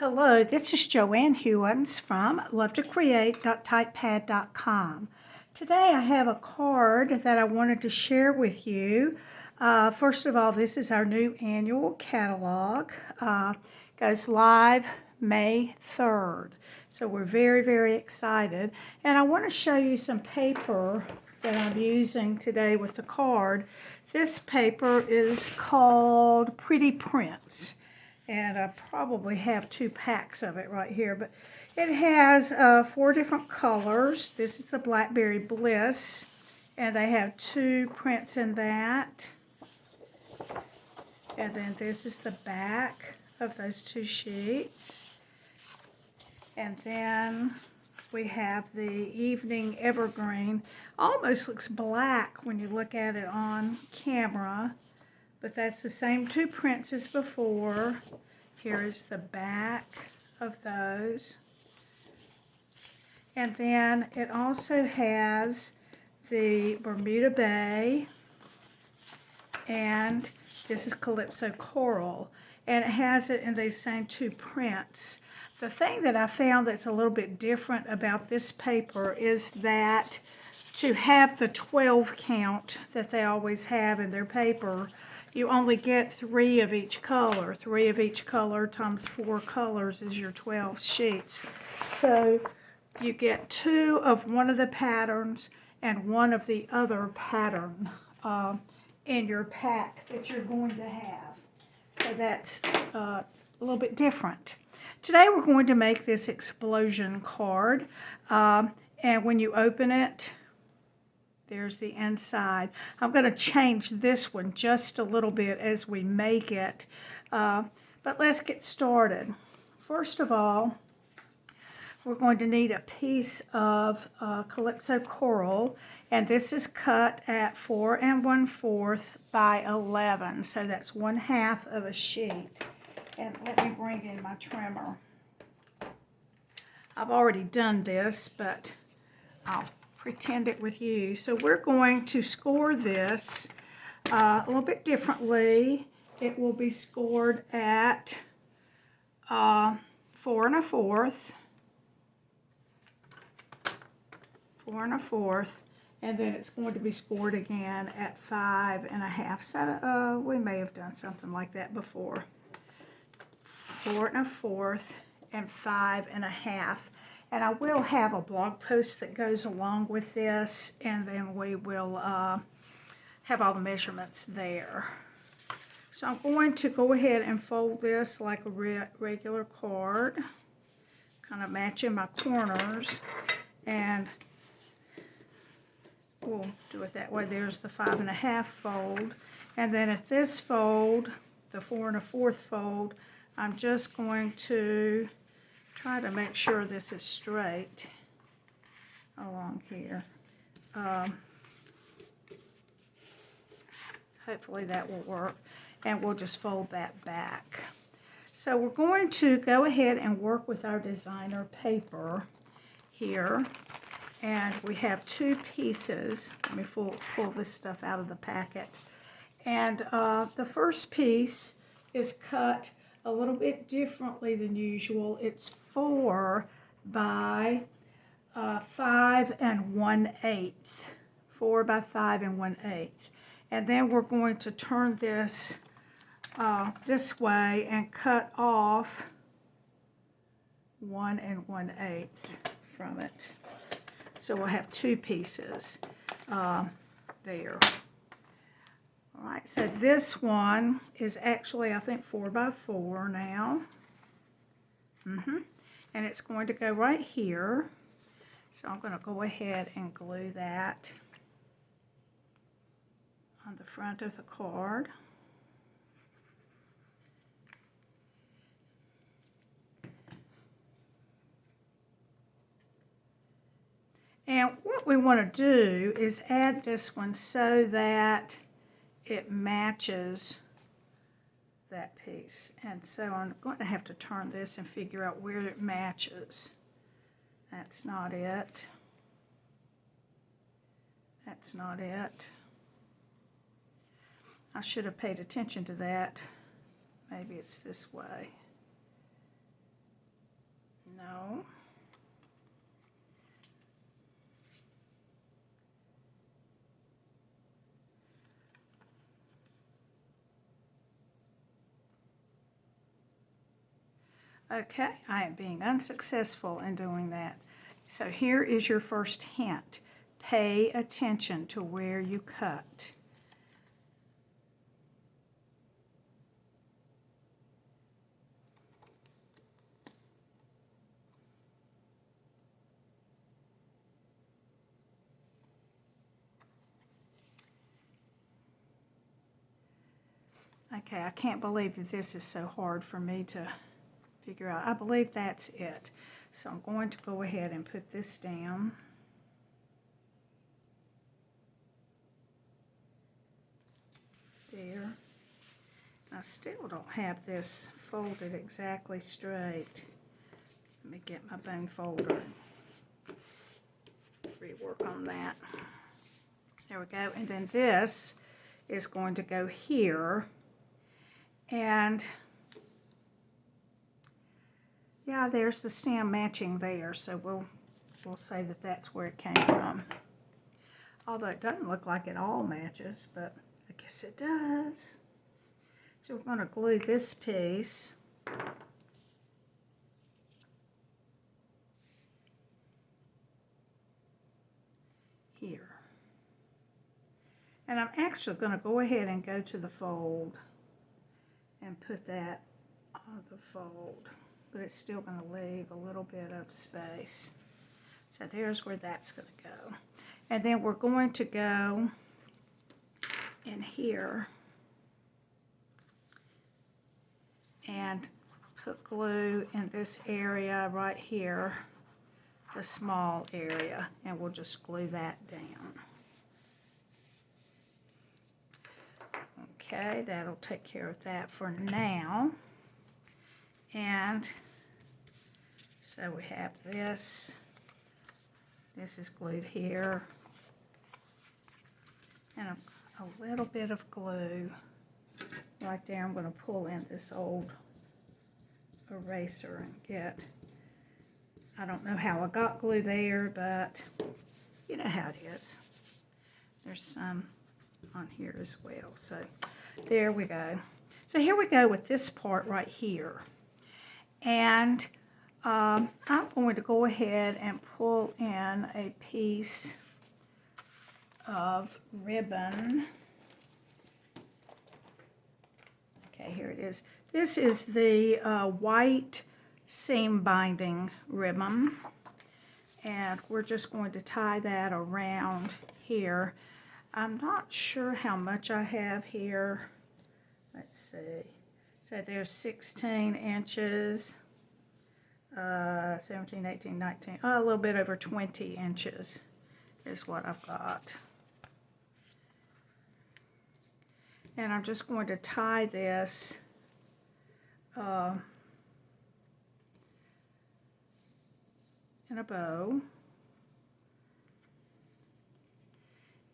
Hello, this is Joanne Hewins from lovetocreate.typepad.com. Today I have a card that I wanted to share with you. First of all, this is our new annual catalog. Goes live May 3rd. So we're very, very excited. And I want to show you some paper that I'm using today with the card. This paper is called Pretty Prints. And I probably have 2 packs of it right here, but it has 4 different colors. This is the Blackberry Bliss, and they have 2 prints in that. And then this is the back of those 2 sheets. And then we have the Evening Evergreen. Almost looks black when you look at it on camera, but that's the same 2 prints as before. Here is the back of those. And then it also has the Bermuda Bay, and this is Calypso Coral. And it has it in these same 2 prints. The thing that I found that's a little bit different about this paper is that to have the 12 count that they always have in their paper, you only get 3 of each color. 3 of each color times 4 colors is your 12 sheets. So you get 2 of one of the patterns and 1 of the other pattern in your pack that you're going to have. So that's a little bit different. Today we're going to make this explosion card. And when you open it, there's the inside. I'm going to change this one just a little bit as we make it. But let's get started. First of all, we're going to need a piece of Calypso Coral. And this is cut at 4 1/4 by 11. So that's 1/2 of a sheet. And let me bring in my trimmer. I've already done this, but I'll pretend it with you. So we're going to score this a little bit differently. It will be scored at 4 1/4, 4 1/4, and then it's going to be scored again at 5 1/2. So we may have done something like that before. 4 1/4 and 5 1/2. And I will have a blog post that goes along with this, and then we will have all the measurements there. So I'm going to go ahead and fold this like a regular card, kind of matching my corners, and we'll do it that way. There's the 5 1/2 fold, and then at this fold, the 4 1/4 fold, I'm just going to try to make sure this is straight along here. Hopefully that will work, and we'll just fold that back. So we're going to go ahead and work with our designer paper here, and we have 2 pieces. Let me pull this stuff out of the packet. And the first piece is cut a little bit differently than usual. It's 4 by 5 1/8. 4 by 5 1/8. And then we're going to turn this this way and cut off 1 1/8 from it. So we'll have 2 pieces there. All right, so this one is actually, I think, 4 by 4 now. And it's going to go right here. So I'm going to go ahead and glue that on the front of the card. And what we want to do is add this one so that it matches that piece. And so I'm going to have to turn this and figure out where it matches. That's not it. That's not it. I should have paid attention to that. Maybe it's this way. No. Okay, I am being unsuccessful in doing that. So here is your first hint. Pay attention to where you cut. Okay, I can't believe that this is so hard for me to figure out. I believe that's it. So I'm going to go ahead and put this down. There. I still don't have this folded exactly straight. Let me get my bone folder and rework on that. There we go. And then this is going to go here. And yeah, there's the stem matching there, so we'll say that that's where it came from. Although it doesn't look like it all matches, but I guess it does. So we're going to glue this piece here. And I'm actually going to go ahead and go to the fold and put that on the fold, but it's still going to leave a little bit of space. So there's where that's going to go. And then we're going to go in here and put glue in this area right here, the small area, and we'll just glue that down. Okay, that'll take care of that for now. And so we have this. This is glued here. And a little bit of glue right there. I'm going to pull in this old eraser and get, I don't know how I got glue there, but you know how it is. There's some on here as well. So there we go. So here we go with this part right here. And I'm going to go ahead and pull in a piece of ribbon. Okay, here it is. This is the white seam binding ribbon. And we're just going to tie that around here. I'm not sure how much I have here. Let's see. So there's 16 inches, 17, 18, 19, a little bit over 20 inches is what I've got. And I'm just going to tie this in a bow.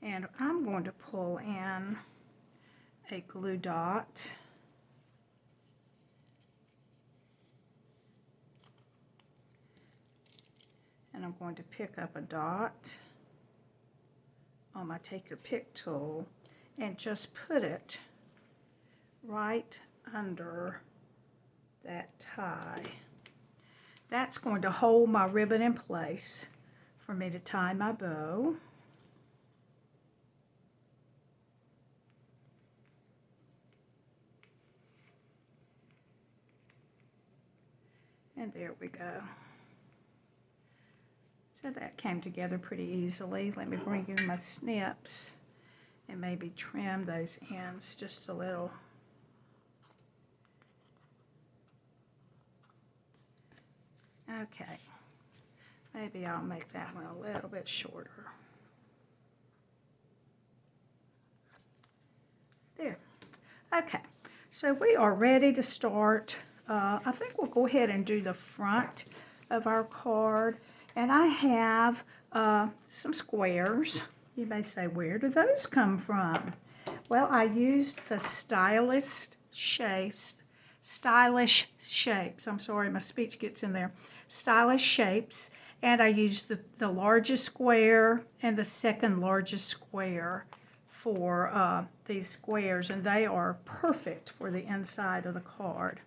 And I'm going to pull in a glue dot. And I'm going to pick up a dot on my Take Your Pick tool and just put it right under that tie. That's going to hold my ribbon in place for me to tie my bow. And there we go. So that came together pretty easily. Let me bring in my snips and maybe trim those ends just a little. Okay, maybe I'll make that one a little bit shorter. There. Okay, so we are ready to start. I think we'll go ahead and do the front of our card. And I have some squares. You may say, where do those come from? Well, I used the Stylist Shapes stylish shapes. I'm sorry, my speech gets in there. Stylish shapes, and I used the largest square and the second largest square for these squares, and they are perfect for the inside of the card.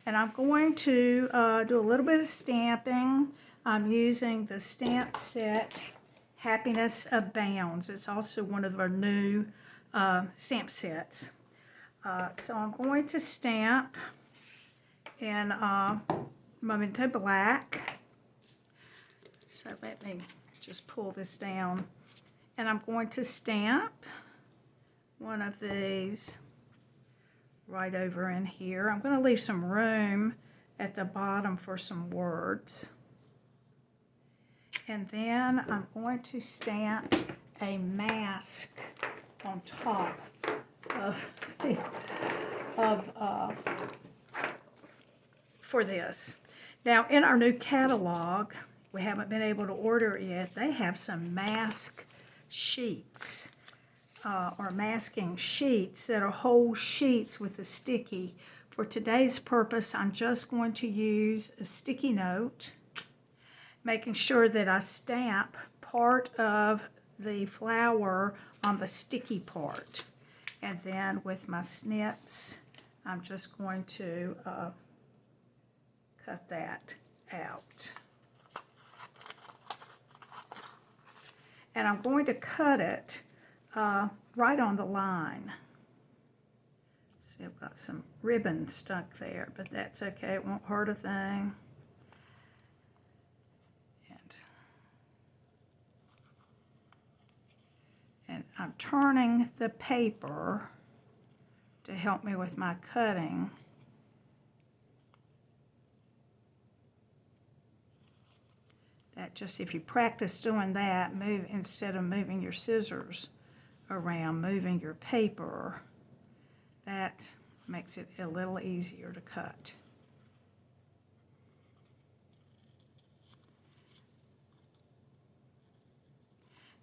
And I'm going to do a little bit of stamping. I'm using the stamp set Happiness Abounds. It's also one of our new stamp sets. So I'm going to stamp in Memento Black. So let me just pull this down. And I'm going to stamp one of these right over in here. I'm going to leave some room at the bottom for some words. And then I'm going to stamp a mask on top for this. Now, in our new catalog, we haven't been able to order it yet. They have some mask sheets or masking sheets that are whole sheets with a sticky. For today's purpose, I'm just going to use a sticky note, making sure that I stamp part of the flower on the sticky part. And then with my snips, I'm just going to cut that out. And I'm going to cut it right on the line. See, I've got some ribbon stuck there, but that's okay. It won't hurt a thing. And I'm turning the paper to help me with my cutting. That just, if you practice doing that, instead of moving your scissors around, moving your paper, that makes it a little easier to cut.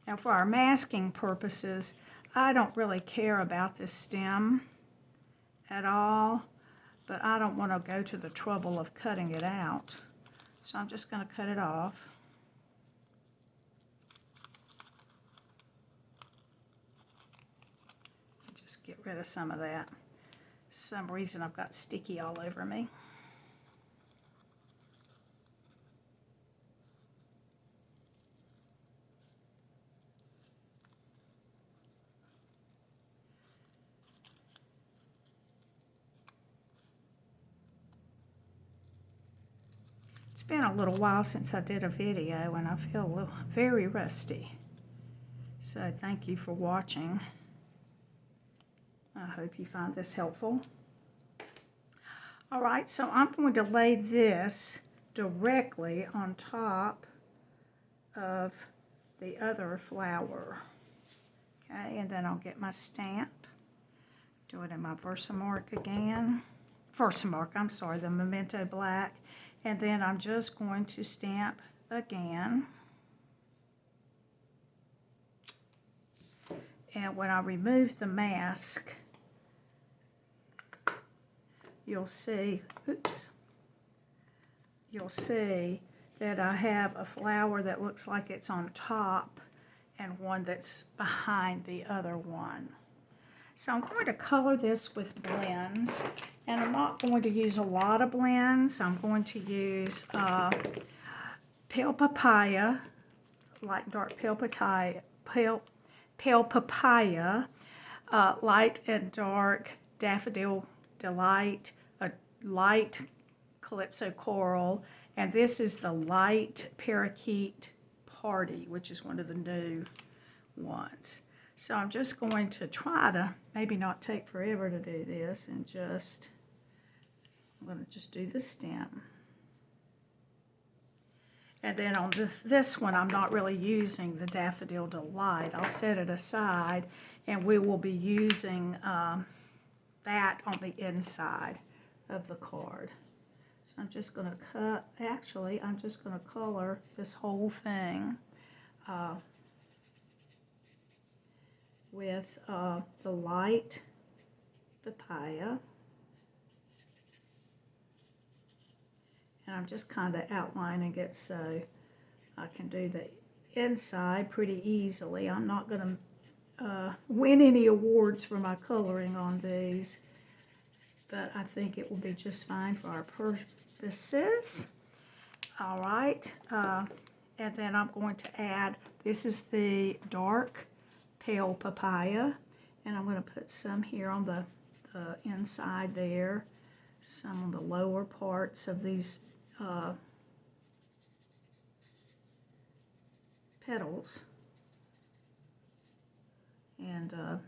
Now for our masking purposes, I don't really care about this stem at all, but I don't want to go to the trouble of cutting it out. So I'm just going to cut it off. Just get rid of some of that. For some reason I've got sticky all over me. It's been a little while since I did a video and I feel very rusty. So thank you for watching. I hope you find this helpful. All right, so I'm going to lay this directly on top of the other flower. Okay, and then I'll get my stamp. Do it in my Versamark again. I'm sorry, the Memento Black. And then I'm just going to stamp again. And when I remove the mask, you'll see that I have a flower that looks like it's on top and one that's behind the other one. So I'm going to color this with blends, and I'm not going to use a lot of blends. I'm going to use pale papaya, light dark pale papaya, light and dark daffodil delight, a light calypso coral, and this is the light parakeet party, which is one of the new ones. So I'm just going to try to maybe not take forever to do this, and I'm going to just do the stem. And then on this one, I'm not really using the Daffodil Delight. I'll set it aside, and we will be using that on the inside of the card. So I'm just going to I'm just going to color this whole thing with the light papaya. I'm just kind of outlining it so I can do the inside pretty easily. I'm not going to win any awards for my coloring on these, but I think it will be just fine for our purposes. All right, and then I'm going to add, this is the dark pale papaya, and I'm going to put some here on the inside there, some on the lower parts of these petals, and okay,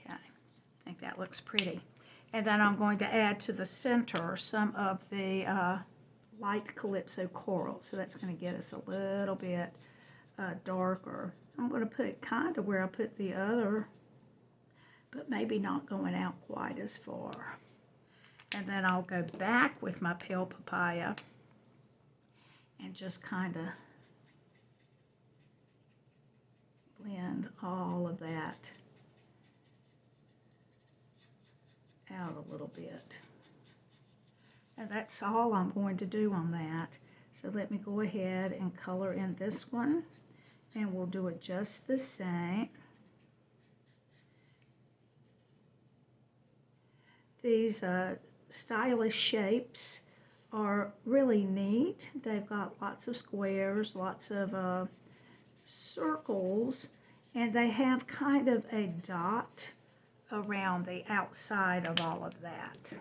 I think that looks pretty. And then I'm going to add to the center some of the light Calypso coral, so that's going to get us a little bit darker. I'm going to put it kind of where I put the other, but maybe not going out quite as far. And then I'll go back with my pale papaya and just kind of blend all of that out a little bit. And that's all I'm going to do on that. So let me go ahead and color in this one, and we'll do it just the same. These stylish shapes are really neat. They've got lots of squares, lots of circles, and they have kind of a dot around the outside of all of that.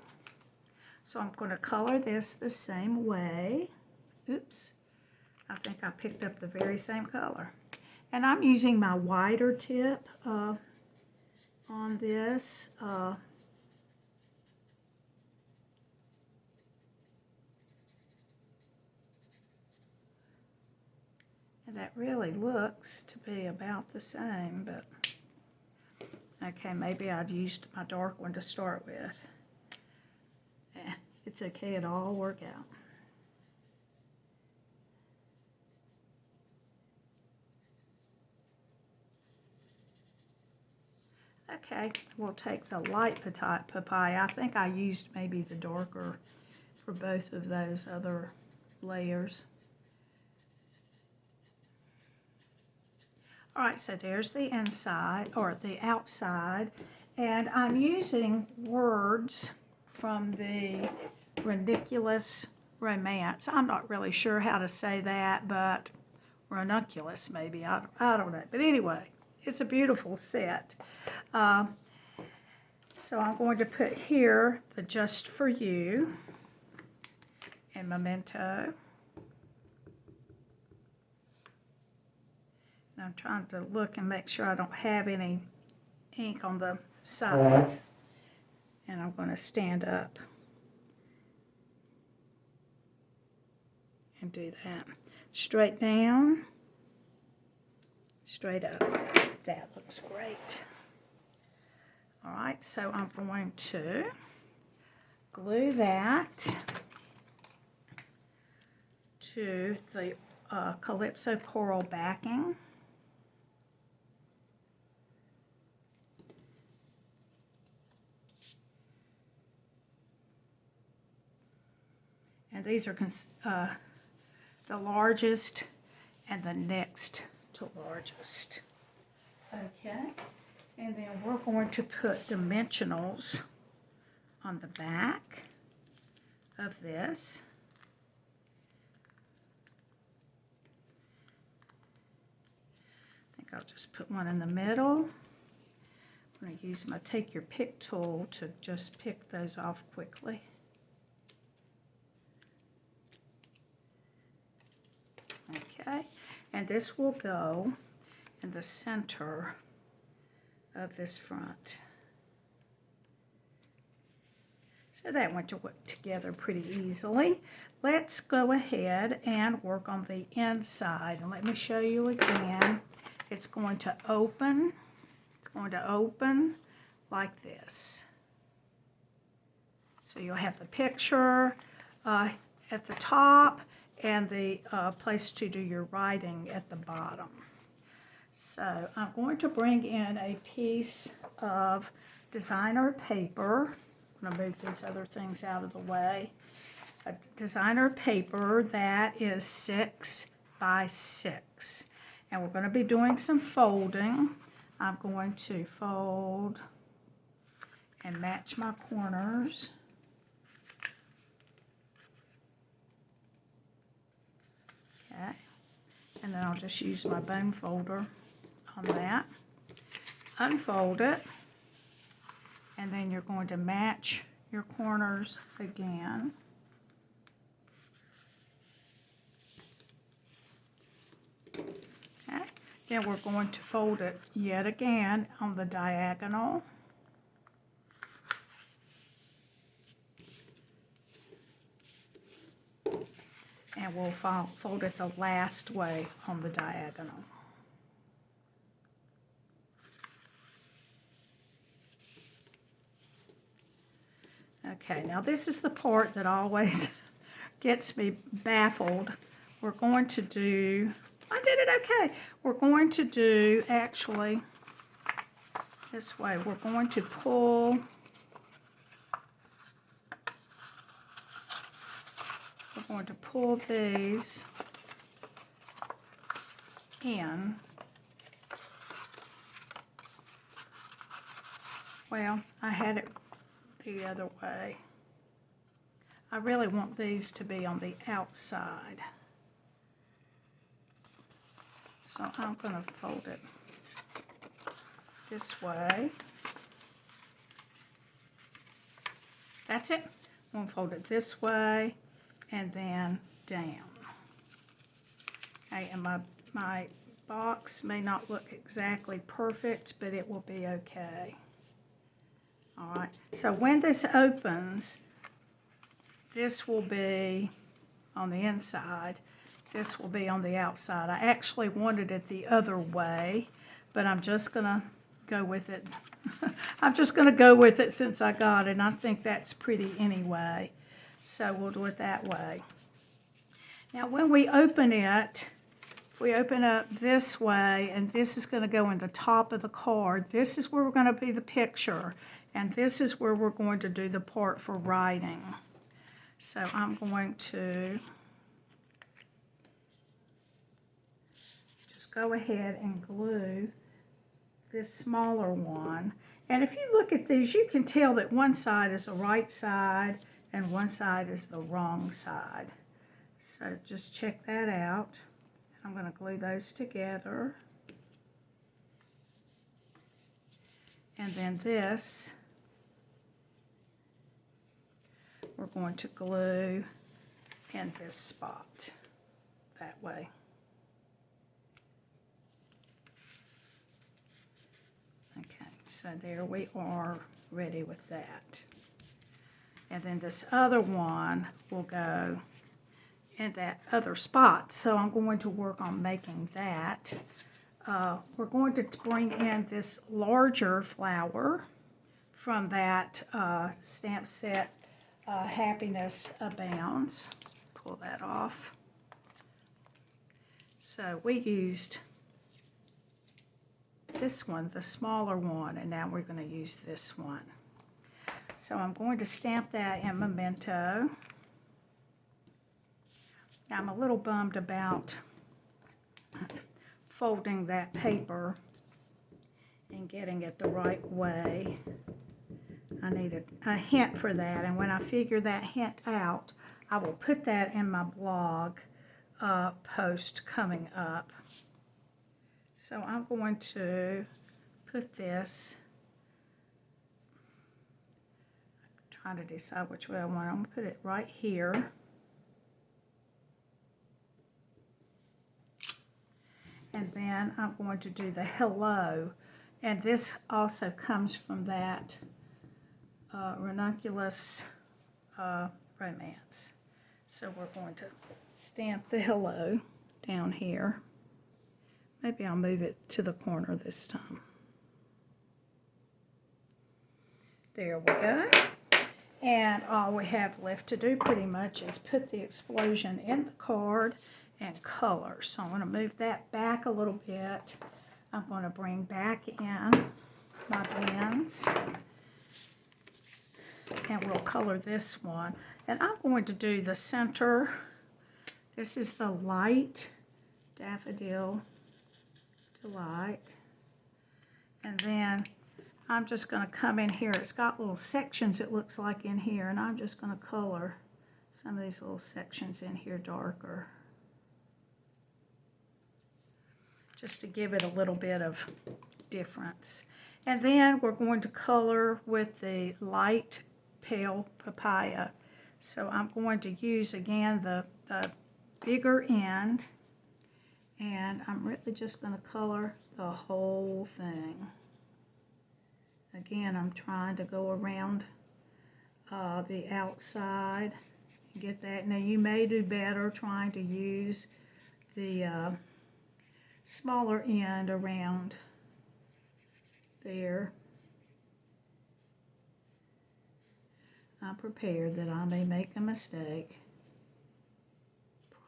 So I'm going to color this the same way. Oops, I think I picked up the very same color. And I'm using my wider tip on this. And that really looks to be about the same, but okay, maybe I'd used my dark one to start with. It's okay, it'll all work out. Okay, we'll take the light papaya. I think I used maybe the darker for both of those other layers. All right, so there's the inside, or the outside, and I'm using words from the Ranunculus Romance. I'm not really sure how to say that, but ranunculus maybe, I don't know. But anyway, it's a beautiful set. So I'm going to put here the Just For You and Memento. And I'm trying to look and make sure I don't have any ink on the sides. And I'm going to stand up and do that. Straight down, straight up. That looks great. All right, so I'm going to glue that to the Calypso coral backing. And these are the largest and the next to largest. Okay, and then we're going to put dimensionals on the back of this. I think I'll just put one in the middle. I'm going to use my Take Your Pick tool to just pick those off quickly. Okay, and this will go in the center of this front. So that went together pretty easily. Let's go ahead and work on the inside. And let me show you again. It's going to open. It's going to open like this. So you'll have the picture at the top and the place to do your writing at the bottom. So I'm going to bring in a piece of designer paper, going to move these other things out of the way. A designer paper that is 6 by 6. And we're going to be doing some folding. I'm going to fold and match my corners. Okay. And then I'll just use my bone folder on that. Unfold it. And then you're going to match your corners again. Okay. Then we're going to fold it yet again on the diagonal. And we'll fold it the last way on the diagonal. Okay, now this is the part that always gets me baffled. We're going to do, I did it okay. We're going to do, actually, this way. We're going to pull, these in. Well, I had it the other way. I really want these to be on the outside. So I'm going to fold it this way. That's it. I'm going to fold it this way and then down. Okay, and my box may not look exactly perfect, but it will be okay. All right, so when this opens, this will be on the inside. This will be on the outside. I actually wanted it the other way, but I'm just going to go with it. I'm just going to go with it since I got it, and I think that's pretty anyway. So we'll do it that way. Now when we open it, we open up this way, and this is going to go in the top of the card. This is where we're going to be the picture, and this is where we're going to do the part for writing. So I'm going to just go ahead and glue this smaller one. And if you look at these, you can tell that one side is the right side and one side is the wrong side. So just check that out. I'm going to glue those together. And then this, we're going to glue in this spot that way. Okay, so there we are, ready with that. And then this other one will go in that other spot. So I'm going to work on making that. We're going to bring in this larger flower from that stamp set, Happiness Abounds. Pull that off. So we used this one, the smaller one, and now we're going to use this one. So I'm going to stamp that in Memento. Now I'm a little bummed about folding that paper and getting it the right way. I need a hint for that, and when I figure that hint out, I will put that in my blog post coming up. So I'm going to put this, I'm trying to decide which way I want. I'm going to put it right here. And then I'm going to do the hello. And this also comes from that Ranunculus Romance. So we're going to stamp the hello down here. Maybe I'll move it to the corner this time. There we go. And all we have left to do pretty much is put the explosion in the card and color. So I'm going to move that back a little bit. I'm going to bring back in my blends. and we'll color this one. And I'm going to do the center. This is the light Daffodil Delight. And then I'm just going to come in here. It's got little sections, it looks like, in here, and I'm just going to color some of these little sections in here darker, just to give it a little bit of difference. And then we're going to color with the light pale papaya. So I'm going to use again the bigger end, and I'm really just going to color the whole thing. Again, I'm trying to go around the outside and get that. Now you may do better trying to use the smaller end around there. I'm prepared that I may make a mistake.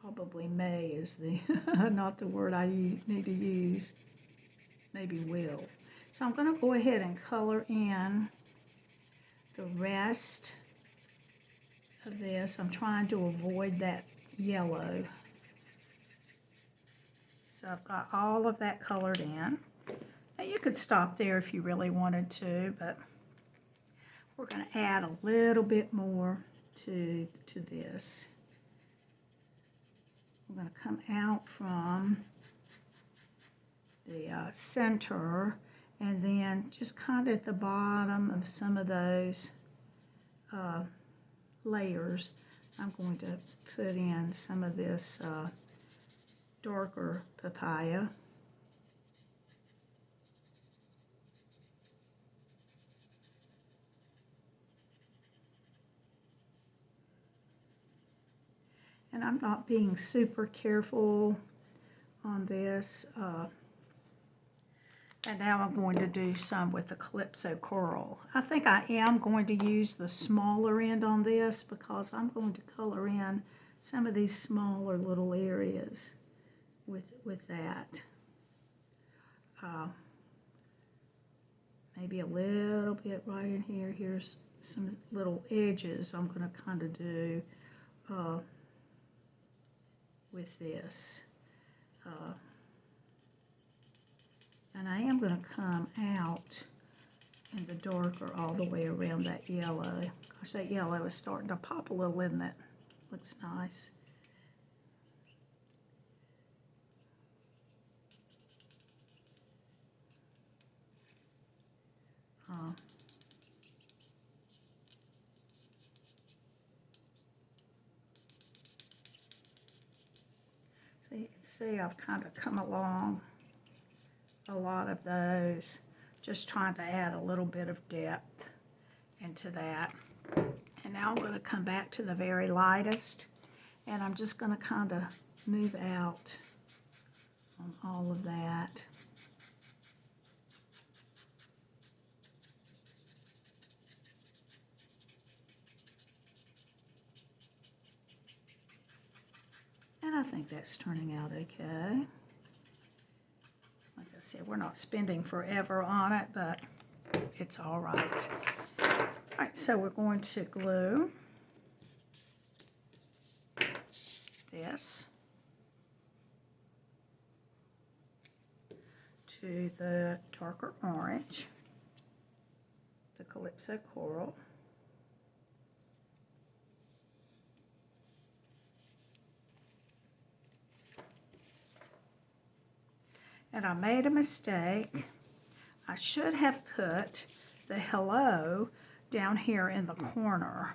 Probably may is the not the word I need to use. Maybe will. So I'm going to go ahead and color in the rest of this. I'm trying to avoid that yellow. So I've got all of that colored in. Now you could stop there if you really wanted to, but we're going to add a little bit more to this. We're going to come out from the center, and then just kind of at the bottom of some of those layers, I'm going to put in some of this darker papaya. And I'm not being super careful on this. And now I'm going to do some with the Calypso Coral. I think I am going to use the smaller end on this because I'm going to color in some of these smaller little areas with that. Maybe a little bit right in here. Here's some little edges I'm going to kind of do with this. And I am going to come out in the darker all the way around that yellow. Gosh, that yellow is starting to pop a little, isn't it? Looks nice. So you can see I've kind of come along a lot of those, just trying to add a little bit of depth into that. And now I'm going to come back to the very lightest, and I'm just going to kind of move out on all of that. And I think that's turning out okay. Like I said, we're not spending forever on it, but it's all right. All right, so we're going to glue this to the darker orange, the Calypso Coral. And I made a mistake. I should have put the hello down here in the corner,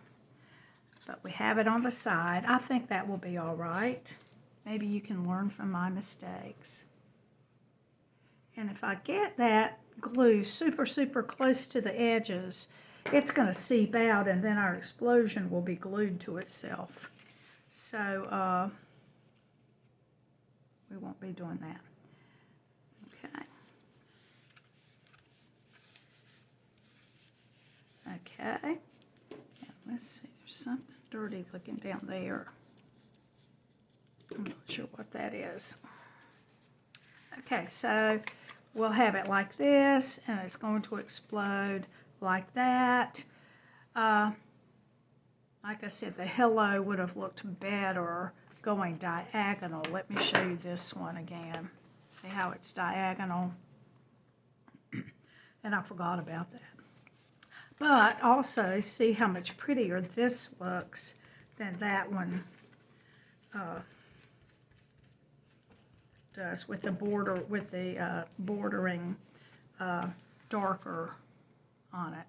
but we have it on the side. I think that will be all right. Maybe you can learn from my mistakes. And if I get that glue super, super close to the edges, it's going to seep out, and then our explosion will be glued to itself. So we won't be doing that. Okay, now let's see, there's something dirty looking down there. I'm not sure what that is. Okay, so we'll have it like this, and it's going to explode like that. Like I said, the hello would have looked better going diagonal. Let me show you this one again. See how it's diagonal? And I forgot about that. But also, see how much prettier this looks than that one does with the border, with the bordering darker on it.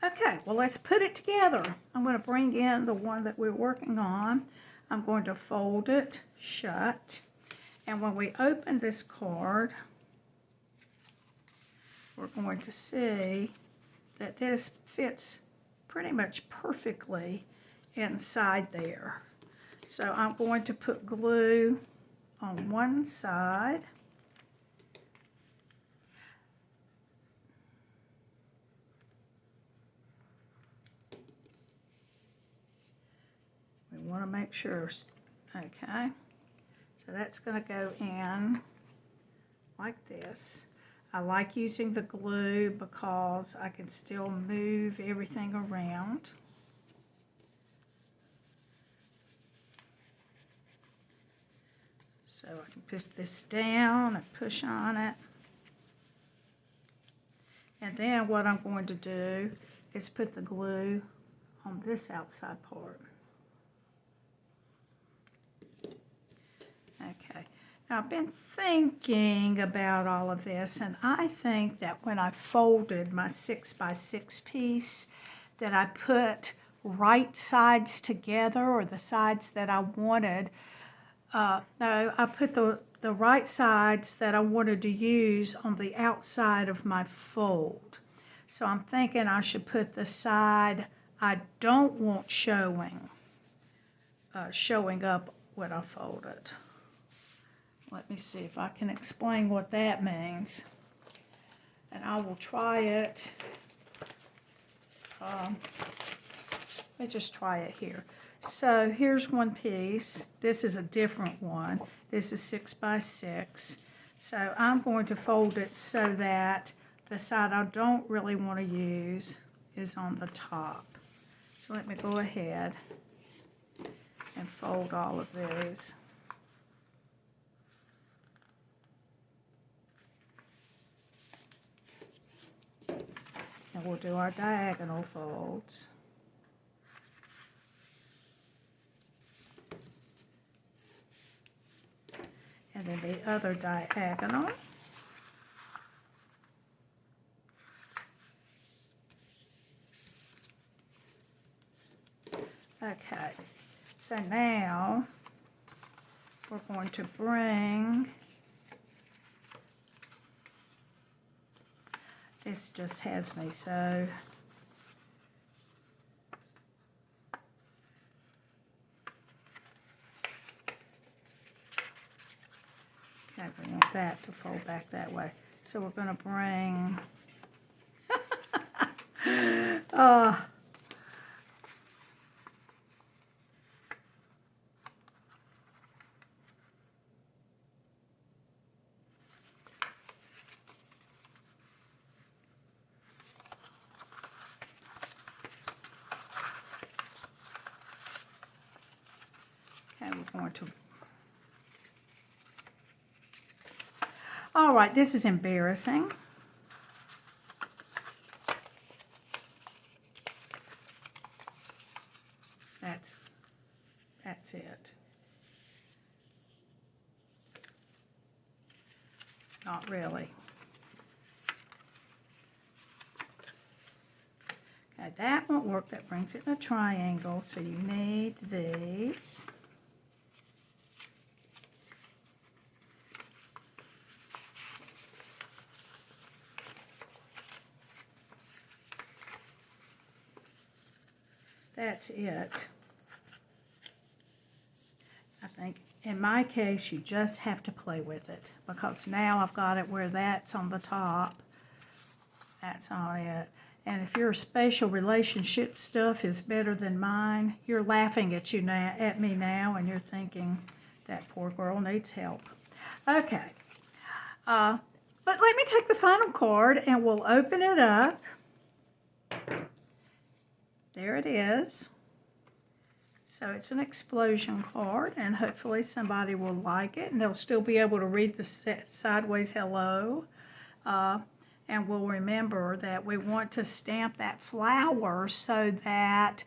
Okay, well, let's put it together. I'm going to bring in the one that we're working on. I'm going to fold it shut. And when we open this card, we're going to see that this fits pretty much perfectly inside there. So I'm going to put glue on one side. We want to make sure, okay. So that's going to go in like this. I like using the glue because I can still move everything around. So I can put this down and push on it. And then what I'm going to do is put the glue on this outside part. Okay. Now I've been thinking about all of this, and I think that when I folded my 6x6 piece, that I put right sides together, or the sides that I wanted. No, I put the right sides that I wanted to use on the outside of my fold. So I'm thinking I should put the side I don't want showing up when I fold it. Let me see if I can explain what that means. And I will try it. Let me just try it here. So here's one piece. This is a different one. This is 6x6. So I'm going to fold it so that the side I don't really want to use is on the top. So let me go ahead and fold all of these. And we'll do our diagonal folds. And then the other diagonal. Okay, so now we're going to bring, this just has me so, okay, we want that to fold back that way. So we're going to bring, we're going to, all right, this is embarrassing. That's it. Not really. Okay, that won't work. That brings it in a triangle, so you need these. That's it. I think in my case you just have to play with it, because now I've got it where that's on the top. That's on it. And if your spatial relationship stuff is better than mine, you're laughing at me now, and you're thinking that poor girl needs help. Okay. But let me take the final card and we'll open it up. there it is. So it's an explosion card, and hopefully somebody will like it, and they'll still be able to read the sideways hello. And we'll remember that we want to stamp that flower so that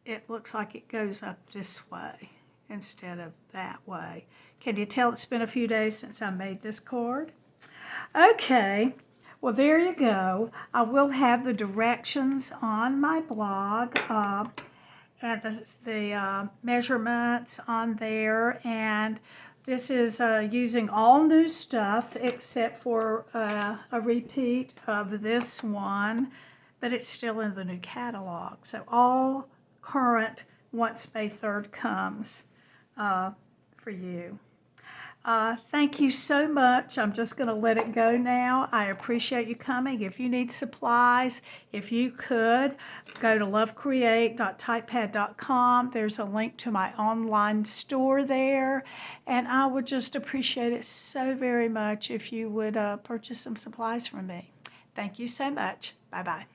it looks like it goes up this way instead of that way. Can you tell it's been a few days since I made this card? Okay, well there you go. I will have the directions on my blog and the measurements on there, and this is using all new stuff except for a repeat of this one, but it's still in the new catalog. So all current once May 3rd comes for you. Thank you so much. I'm just going to let it go now. I appreciate you coming. If you need supplies, if you could, go to lovecreate.typepad.com. There's a link to my online store there, and I would just appreciate it so very much if you would purchase some supplies from me. Thank you so much. Bye-bye.